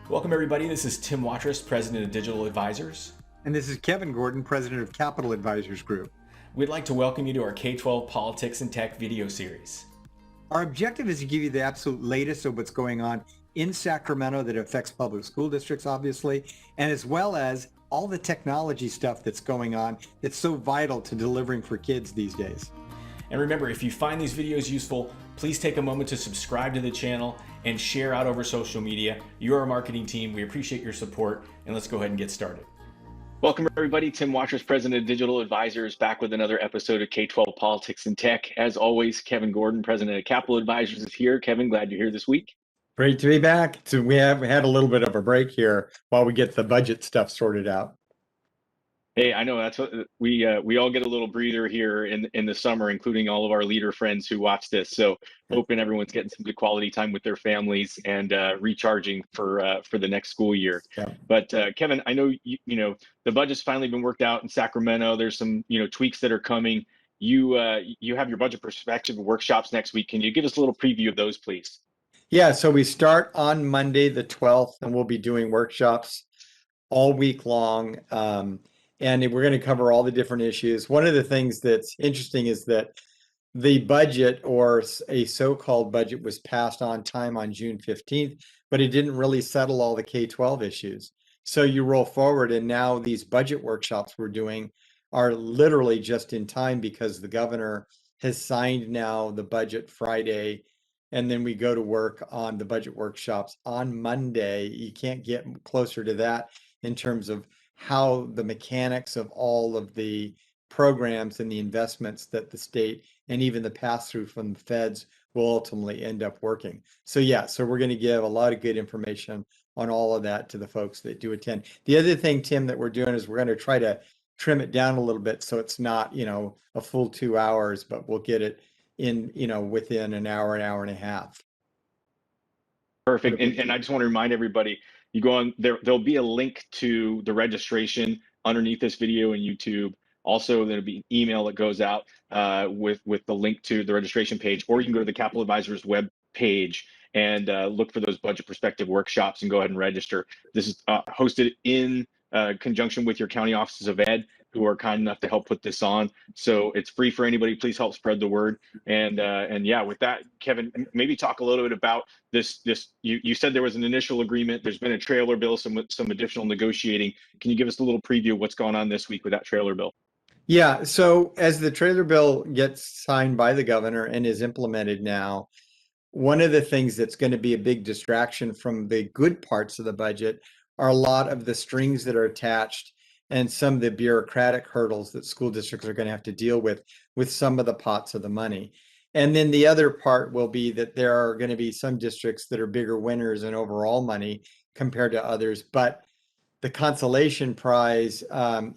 Welcome everybody, this is Tim Watrous, President of Digital Advisors. And this is Kevin Gordon, President of Capital Advisors Group. We'd like to welcome you to our K-12 Politics and Tech video series. Our objective is to give you the absolute latest of what's going on in Sacramento that affects public school districts, obviously, and as well as all the technology stuff that's going on that's so vital to delivering for kids these days. And remember, if you find these videos useful, please take a moment to subscribe to the channel and share out over social media. You're our marketing team. We appreciate your support, and let's go ahead and get started. Welcome everybody, Tim Watrous, President of Digital Advisors, back with another episode of K-12 Politics and Tech. As always, Kevin Gordon, President of Capital Advisors, is here. Kevin, glad you're here this week. Great to be back. So we had a little bit of a break here while we get the budget stuff sorted out. Hey, I know that's what we all get a little breather here in the summer, including all of our leader friends who watch this. So hoping everyone's getting some good quality time with their families and recharging for the next school year. Yeah. But Kevin, I know you know the budget's finally been worked out in Sacramento. There's some tweaks that are coming. You have your budget perspective workshops next week. Can you give us a little preview of those, please? Yeah, so we start on Monday the 12th, and we'll be doing workshops all week long. And we're going to cover all the different issues. One of the things that's interesting is that the budget, or a so-called budget, was passed on time on June 15th, but it didn't really settle all the K-12 issues. So you roll forward, and now these budget workshops we're doing are literally just in time because the governor has signed now the budget Friday, and then we go to work on the budget workshops on Monday. You can't get closer to that in terms of how the mechanics of all of the programs and the investments that the state and even the pass-through from the feds will ultimately end up working. So yeah, so we're going to give a lot of good information on all of that to the folks that do attend. The other thing, Tim, that we're doing is we're going to try to trim it down a little bit so it's not, a full 2 hours, but we'll get it in, within an hour and a half. Perfect. And I just want to remind everybody, you go on there, there'll be a link to the registration underneath this video in YouTube. Also, there'll be an email that goes out with the link to the registration page, or you can go to the Capital Advisors web page and look for those budget perspective workshops and go ahead and register. This is hosted in conjunction with your county offices of ed, who are kind enough to help put this on. So it's free for anybody. Please help spread the word. And yeah, with that, Kevin, maybe talk a little bit about this. You said there was an initial agreement. There's been a trailer bill, some additional negotiating. Can you give us a little preview of what's going on this week with that trailer bill? Yeah, so as the trailer bill gets signed by the governor and is implemented now, one of the things that's going to be a big distraction from the good parts of the budget are a lot of the strings that are attached and some of the bureaucratic hurdles that school districts are going to have to deal with some of the pots of the money. And then the other part will be that there are going to be some districts that are bigger winners in overall money compared to others. But the consolation prize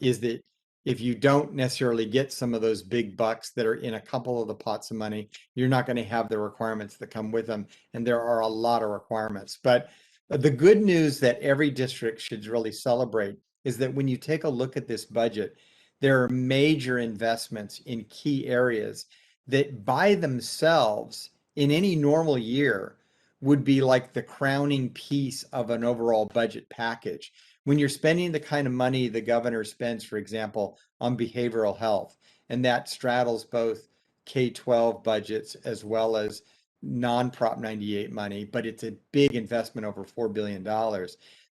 is that if you don't necessarily get some of those big bucks that are in a couple of the pots of money, you're not going to have the requirements that come with them. And there are a lot of requirements. But the good news that every district should really celebrate is that when you take a look at this budget, there are major investments in key areas that by themselves in any normal year would be like the crowning piece of an overall budget package. When you're spending the kind of money the governor spends, for example, on behavioral health, and that straddles both K-12 budgets as well as non-Prop 98 money, but it's a big investment, over $4 billion.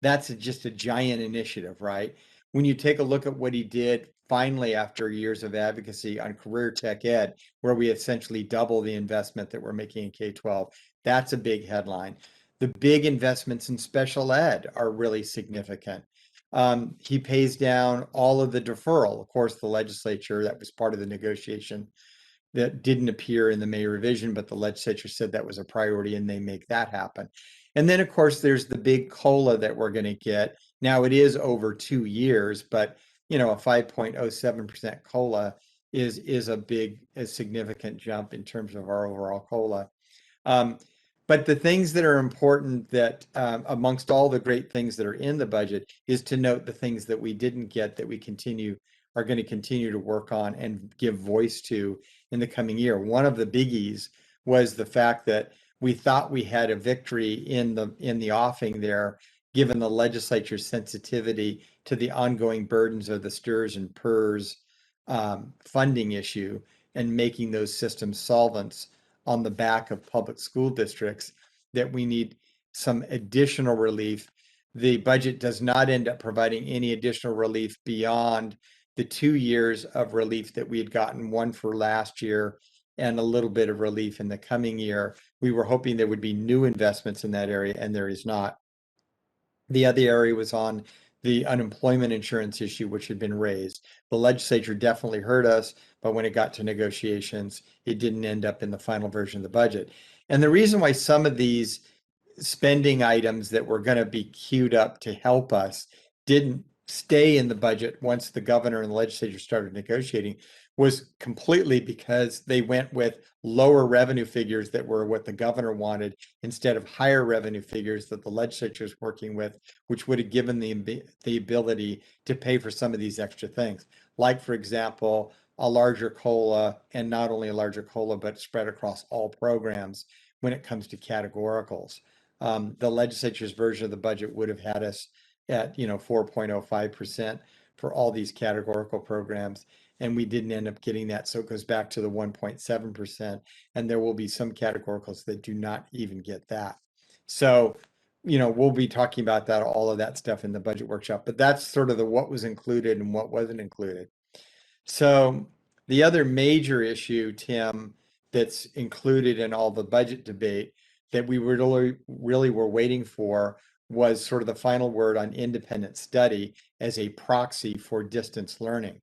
That's just a giant initiative, right? When you take a look at what he did finally after years of advocacy on career tech ed, where we essentially double the investment that we're making in K-12, that's a big headline. The big investments in special ed are really significant. He pays down all of the deferral. Of course, the legislature, that was part of the negotiation that didn't appear in the May revision, but the legislature said that was a priority and they make that happen. And then, of course, there's the big COLA that we're going to get. Now, it is over 2 years, but a 5.07% COLA is a significant jump in terms of our overall COLA. But the things that are important that amongst all the great things that are in the budget is to note the things that we didn't get that we are going to continue to work on and give voice to in the coming year. One of the biggies was the fact that we thought we had a victory in the offing there given the legislature's sensitivity to the ongoing burdens of the STRS and PERS funding issue and making those systems solvents on the back of public school districts, that we need some additional relief. The budget does not end up providing any additional relief beyond the 2 years of relief that we had gotten, one for last year and a little bit of relief in the coming year. We were hoping there would be new investments in that area, and there is not. The other area was on the unemployment insurance issue, which had been raised. The legislature definitely heard us, but when it got to negotiations, it didn't end up in the final version of the budget. And the reason why some of these spending items that were going to be queued up to help us didn't stay in the budget once the governor and the legislature started negotiating was completely because they went with lower revenue figures that were what the governor wanted instead of higher revenue figures that the legislature is working with, which would have given the ability to pay for some of these extra things. Like, for example, a larger COLA, and not only a larger COLA, but spread across all programs when it comes to categoricals. The legislature's version of the budget would have had us at 4.05% for all these categorical programs, and we didn't end up getting that. So it goes back to the 1.7%, and there will be some categoricals that do not even get that. So, we'll be talking about that, all of that stuff in the budget workshop, but that's sort of the what was included and what wasn't included. So the other major issue, Tim, that's included in all the budget debate that we really were waiting for was sort of the final word on independent study as a proxy for distance learning.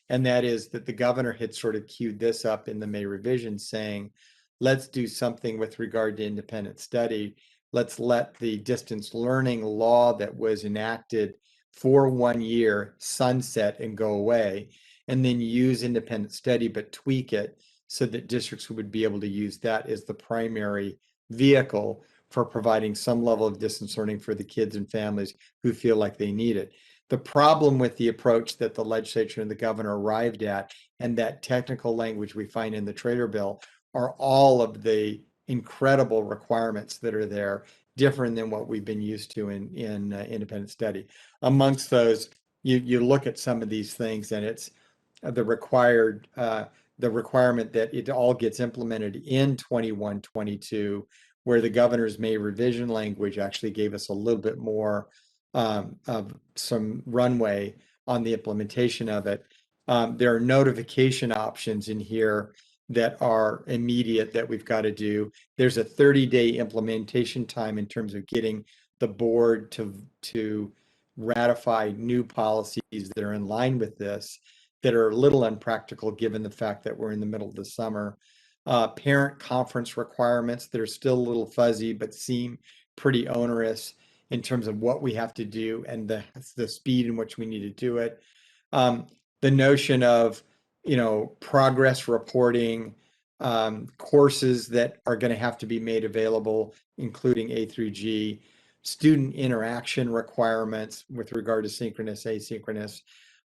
And that is that the governor had sort of queued this up in the May revision saying, let's do something with regard to independent study. Let's let the distance learning law that was enacted for 1 year sunset and go away, and then use independent study, but tweak it so that districts would be able to use that as the primary vehicle for providing some level of distance learning for the kids and families who feel like they need it. The problem with the approach that the legislature and the governor arrived at, and that technical language we find in the trailer bill, are all of the incredible requirements that are there, different than what we've been used to in independent study. Amongst those, you look at some of these things, and it's the requirement that it all gets implemented in 21-22, where the governor's May revision language actually gave us a little bit more of some runway on the implementation of it. There are notification options in here that are immediate that we've got to do. There's a 30-day implementation time in terms of getting the board to ratify new policies that are in line with this, that are a little unpractical given the fact that we're in the middle of the summer. Parent conference requirements that are still a little fuzzy, but seem pretty onerous in terms of what we have to do and the speed in which we need to do it. The notion of, progress reporting, courses that are going to have to be made available, including A through G, student interaction requirements with regard to synchronous, asynchronous.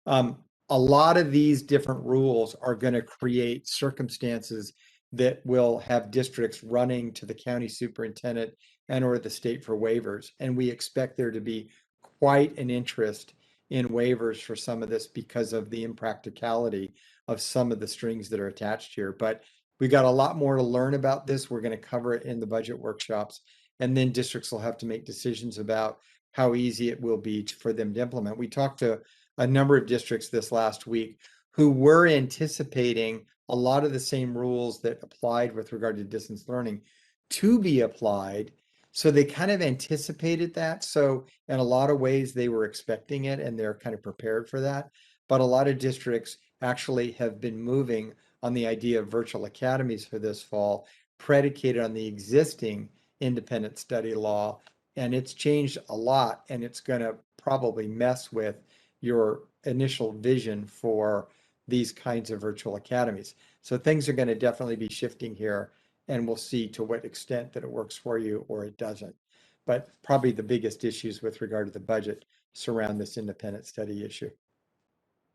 A lot of these different rules are going to create circumstances that will have districts running to the county superintendent and or the state for waivers. And we expect there to be quite an interest in waivers for some of this because of the impracticality of some of the strings that are attached here. But we got a lot more to learn about this. We're going to cover it in the budget workshops, and then districts will have to make decisions about how easy it will be for them to implement. We talked to a number of districts this last week who were anticipating a lot of the same rules that applied with regard to distance learning to be applied. So they kind of anticipated that. So in a lot of ways, they were expecting it and they're kind of prepared for that. But a lot of districts actually have been moving on the idea of virtual academies for this fall, predicated on the existing independent study law. And it's changed a lot, and it's going to probably mess with your initial vision for these kinds of virtual academies. So things are going to definitely be shifting here, and we'll see to what extent that it works for you or it doesn't. But probably the biggest issues with regard to the budget surround this independent study issue.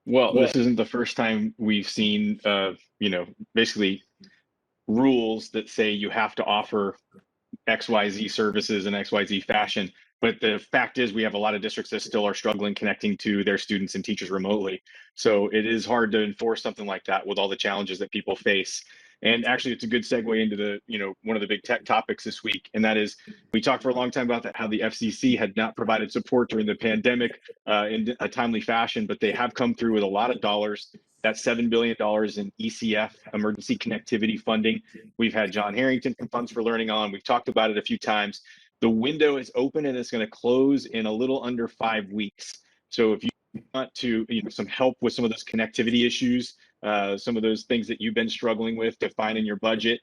Well, this isn't the first time we've seen, basically rules that say you have to offer XYZ services in XYZ fashion. But the fact is, we have a lot of districts that still are struggling connecting to their students and teachers remotely. So it is hard to enforce something like that with all the challenges that people face. And actually, it's a good segue into the, one of the big tech topics this week, and that is we talked for a long time about that, how the FCC had not provided support during the pandemic in a timely fashion, but they have come through with a lot of dollars. That's $7 billion in ECF, emergency connectivity funding. We've had John Harrington from Funds for Learning on. We've talked about it a few times. The window is open and it's going to close in a little under 5 weeks. So if you want to, some help with some of those connectivity issues, some of those things that you've been struggling with to find in your budget,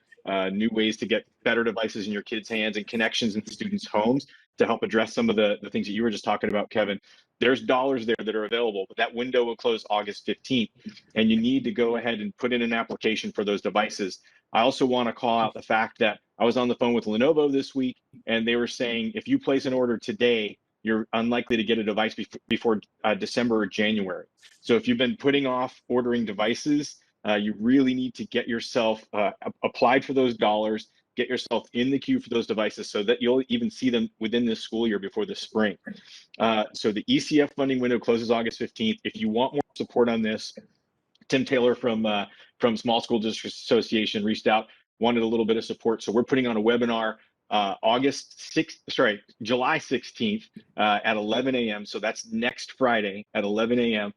new ways to get better devices in your kids' hands and connections in students' homes to help address some of the things that you were just talking about, Kevin. There's dollars there that are available, but that window will close August 15th, and you need to go ahead and put in an application for those devices. I also want to call out the fact that I was on the phone with Lenovo this week, and they were saying if you place an order today, you're unlikely to get a device before December or January. So if you've been putting off ordering devices, you really need to get yourself applied for those dollars, get yourself in the queue for those devices so that you'll even see them within this school year before the spring. So the ECF funding window closes August 15th. If you want more support on this, Tim Taylor from Small School District Association reached out, wanted a little bit of support. So we're putting on a webinar July 16th at 11 a.m. So that's next Friday at 11 a.m.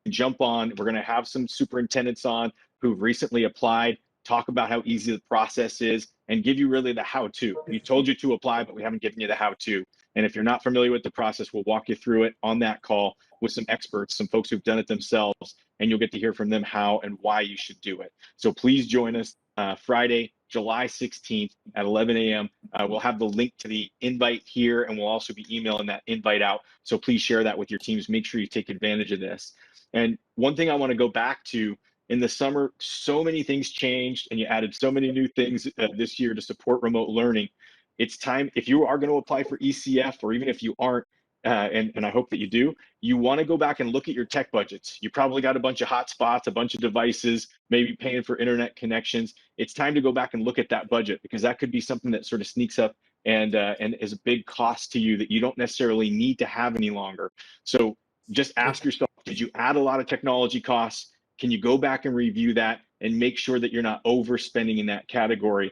Jump on. We're going to have some superintendents on who've recently applied, talk about how easy the process is, and give you really the how-to. We told you to apply, but we haven't given you the how-to. And if you're not familiar with the process, we'll walk you through it on that call with some experts, some folks who've done it themselves, and you'll get to hear from them how and why you should do it. So please join us Friday, July 16th at 11 a.m. We'll have the link to the invite here, and we'll also be emailing that invite out. So please share that with your teams. Make sure you take advantage of this. And one thing I want to go back to, in the summer, so many things changed and you added so many new things this year to support remote learning. It's time, if you are going to apply for ECF, or even if you aren't, and I hope that you do, you want to go back and look at your tech budgets. You probably got a bunch of hotspots, a bunch of devices, maybe paying for internet connections. It's time to go back and look at that budget, because that could be something that sort of sneaks up and is a big cost to you that you don't necessarily need to have any longer. So just ask yourself, did you add a lot of technology costs? Can you go back and review that and make sure that you're not overspending in that category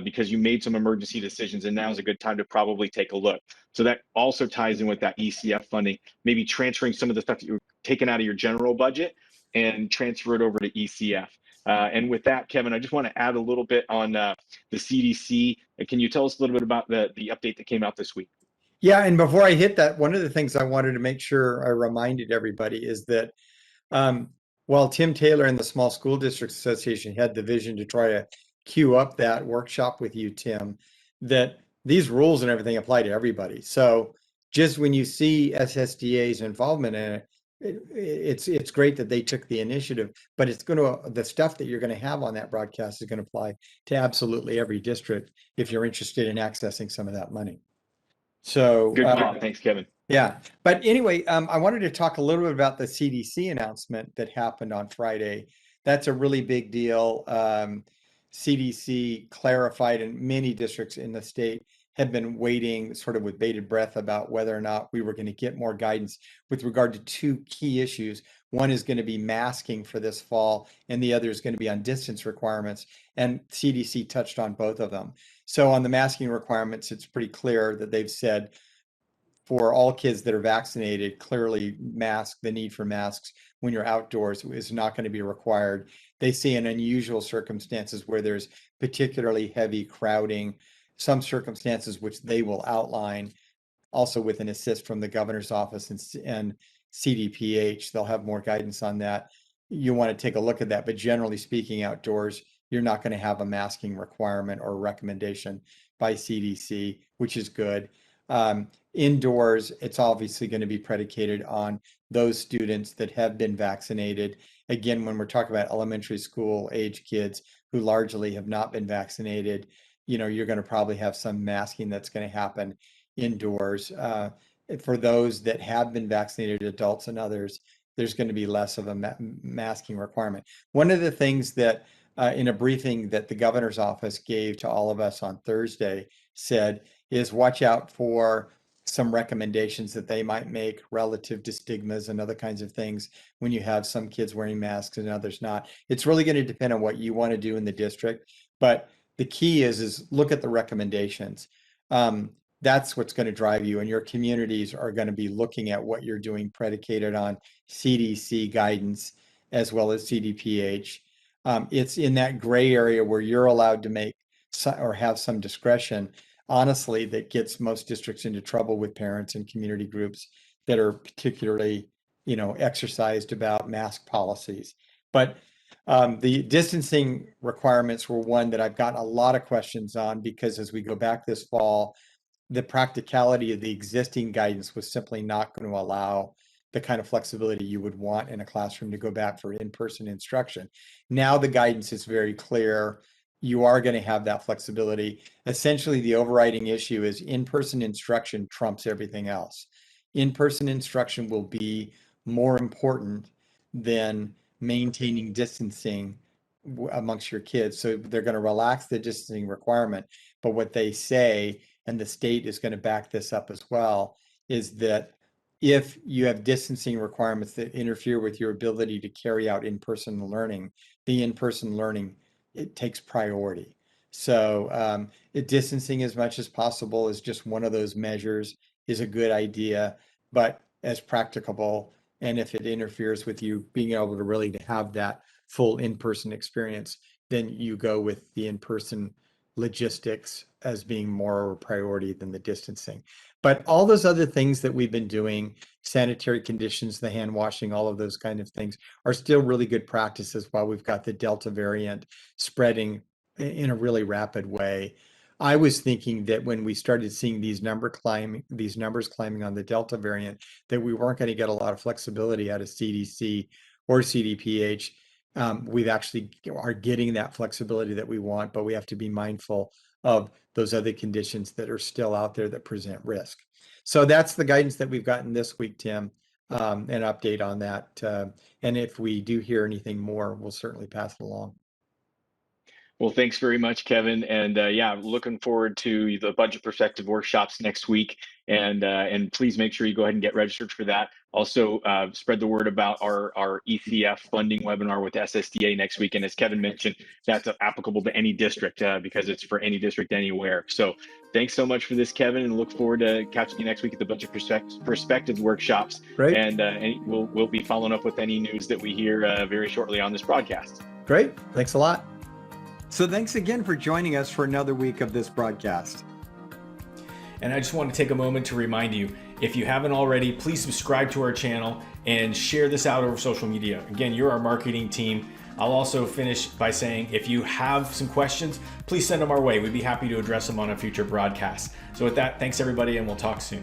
because you made some emergency decisions, and now is a good time to probably take a look. So that also ties in with that ECF funding, maybe transferring some of the stuff that you're taking out of your general budget and transfer it over to ECF. And with that, Kevin, I just want to add a little bit on the CDC. Can you tell us a little bit about the update that came out this week? Yeah, and before I hit that, one of the things I wanted to make sure I reminded everybody is that while Tim Taylor and the Small School District Association had the vision to try to queue up that workshop with you, Tim, that these rules and everything apply to everybody. So just when you see SSDA's involvement in it, it's great that they took the initiative, but it's going to, the stuff that you're going to have on that broadcast is going to apply to absolutely every district if you're interested in accessing some of that money. So good call. Thanks, Kevin. Yeah, but anyway, I wanted to talk a little bit about the CDC announcement that happened on Friday. That's a really big deal. CDC clarified, and many districts in the state had been waiting sort of with bated breath about whether or not we were going to get more guidance with regard to two key issues. One is going to be masking for this fall, and the other is going to be on distance requirements. And CDC touched on both of them. So on the masking requirements, it's pretty clear that they've said, for all kids that are vaccinated, clearly the need for masks when you're outdoors is not going to be required. They see in unusual circumstances where there's particularly heavy crowding, some circumstances which they will outline, also with an assist from the governor's office and CDPH. They'll have more guidance on that. You want to take a look at that, but generally speaking, outdoors, you're not going to have a masking requirement or recommendation by CDC, which is good. Indoors, it's obviously going to be predicated on those students that have been vaccinated. Again, when we're talking about elementary school age kids who largely have not been vaccinated, you're going to probably have some masking that's going to happen indoors. For those that have been vaccinated, adults and others, there's going to be less of a masking requirement. One of the things that in a briefing that the governor's office gave to all of us on Thursday said is watch out for some recommendations that they might make relative to stigmas and other kinds of things when you have some kids wearing masks and others not. It's really going to depend on what you want to do in the district, but the key is look at the recommendations. That's what's going to drive you, and your communities are going to be looking at what you're doing predicated on CDC guidance as well as CDPH. It's in that gray area where you're allowed to make or have some discretion, honestly, that gets most districts into trouble with parents and community groups that are particularly, exercised about mask policies. But the distancing requirements were one that I've gotten a lot of questions on, because as we go back this fall, the practicality of the existing guidance was simply not going to allow the kind of flexibility you would want in a classroom to go back for in-person instruction. Now the guidance is very clear. You are going to have that flexibility. Essentially, the overriding issue is in-person instruction trumps everything else. In-person instruction will be more important than maintaining distancing amongst your kids. So they're going to relax the distancing requirement. But what they say, and the state is going to back this up as well, is that if you have distancing requirements that interfere with your ability to carry out in-person learning, the in-person learning, it takes priority. So distancing as much as possible is just one of those measures, is a good idea, but as practicable, and if it interferes with you being able to really have that full in-person experience, then you go with the in-person logistics as being more of a priority than the distancing. But all those other things that we've been doing, sanitary conditions, the hand washing, all of those kind of things are still really good practices while we've got the Delta variant spreading in a really rapid way. I was thinking that when we started seeing these numbers climbing on the Delta variant, that we weren't going to get a lot of flexibility out of CDC or CDPH. We've actually are getting that flexibility that we want, but we have to be mindful of those other conditions that are still out there that present risk. So that's the guidance that we've gotten this week, Tim, an update on that. And if we do hear anything more, we'll certainly pass it along. Well, thanks very much, Kevin. And yeah, looking forward to the budget perspective workshops next week. And please make sure you go ahead and get registered for that. Also, spread the word about our ECF funding webinar with SSDA next week. And as Kevin mentioned, that's applicable to any district because it's for any district anywhere. So thanks so much for this, Kevin, and look forward to catching you next week at the budget perspective workshops. Great. And we'll be following up with any news that we hear very shortly on this broadcast. Great. Thanks a lot. So thanks again for joining us for another week of this broadcast. And I just want to take a moment to remind you, if you haven't already, please subscribe to our channel and share this out over social media. Again, you're our marketing team. I'll also finish by saying, if you have some questions, please send them our way. We'd be happy to address them on a future broadcast. So with that, thanks everybody, and we'll talk soon.